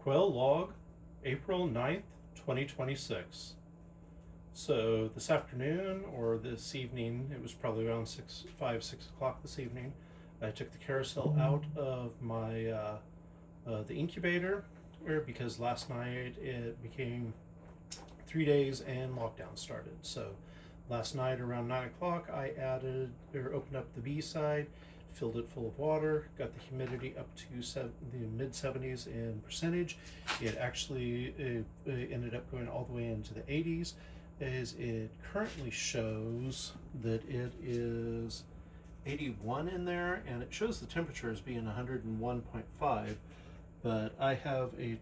Quail Log April 9th, 2026. So this afternoon or this evening, it was probably around 6 o'clock this evening, I took the carousel out of my the incubator because last night it became 3 days and lockdown started. So last night around 9 o'clock, I opened up the B side, filled it full of water, got the humidity up to the mid 70s in percentage. It actually ended up going all the way into the 80s, as it currently shows that it is 81 in there, and it shows the temperature as being 101.5. But I have a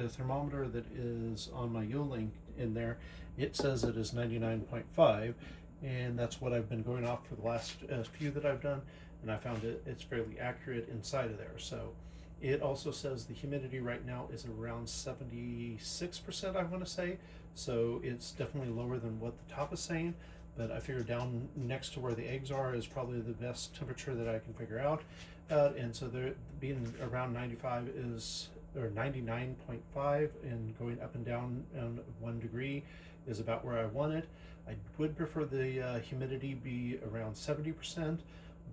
thermometer that is on my YoLink in there. It says it is 99.5, and that's what I've been going off for the last few that I've done, and I found it's fairly accurate inside of there. So it also says the humidity right now is around 76%, I want to say. So it's definitely lower than what the top is saying, but I figure down next to where the eggs are is probably the best temperature that I can figure out. And so they're being around 95 or 99.5, and going up and down 1 degree is about where I want it. I would prefer the humidity be around 70%,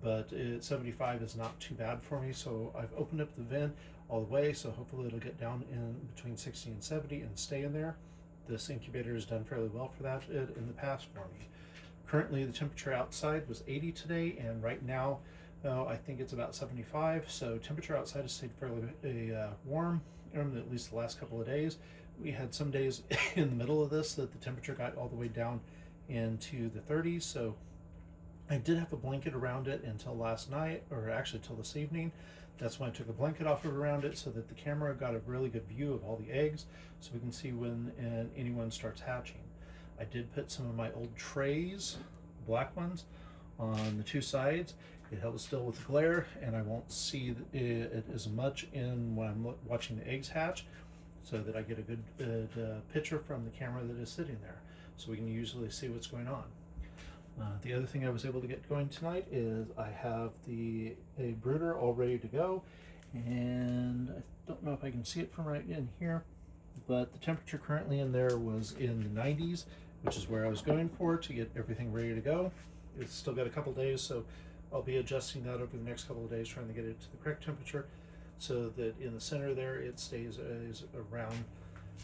but 75 is not too bad for me. So I've opened up the vent all the way, so hopefully it'll get down in between 60 and 70 and stay in there. This incubator has done fairly well for that in the past for me. Currently the temperature outside was 80 today, and right now I think it's about 75. So temperature outside has stayed fairly warm, at least the last couple of days. We had some days in the middle of this that the temperature got all the way down into the 30s. So I did have a blanket around it until last night, or actually till this evening. That's when I took the blanket off of around it, so that the camera got a really good view of all the eggs, so we can see when anyone starts hatching. I did put some of my old trays, black ones, on the two sides. It helps still with the glare, and I won't see it as much in when I'm watching the eggs hatch, so that I get a good picture from the camera that is sitting there, so we can usually see what's going on. The other thing I was able to get going tonight is I have a brooder all ready to go, and I don't know if I can see it from right in here, but the temperature currently in there was in the 90s, which is where I was going for to get everything ready to go. It's still got a couple days, so I'll be adjusting that over the next couple of days, trying to get it to the correct temperature, so that in the center there it stays around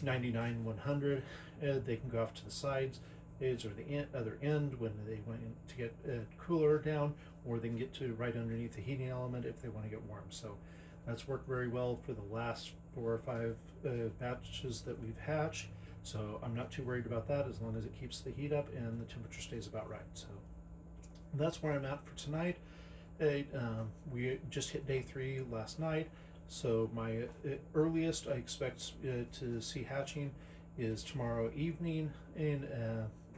99, 100. They can go off to the sides or the other end when they want to get cooler down, or they can get to right underneath the heating element if they want to get warm. So that's worked very well for the last 4 or 5 batches that we've hatched. So I'm not too worried about that, as long as it keeps the heat up and the temperature stays about right. So that's where I'm at for tonight. We just hit day 3 last night, so my earliest I expect to see hatching is tomorrow evening, and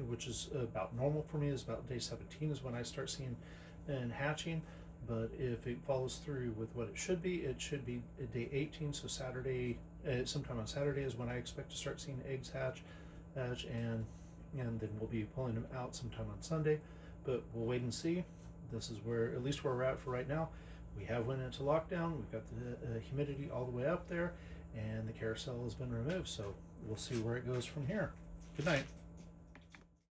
which is about normal for me. Is about day 17 is when I start seeing and hatching. But if it follows through with what it should be day 18. So Saturday, sometime on Saturday is when I expect to start seeing eggs hatch, and then we'll be pulling them out sometime on Sunday. But we'll wait and see. This is at least where we're at for right now. We have went into lockdown. We've got the humidity all the way up there, and the carousel has been removed. So we'll see where it goes from here. Good night.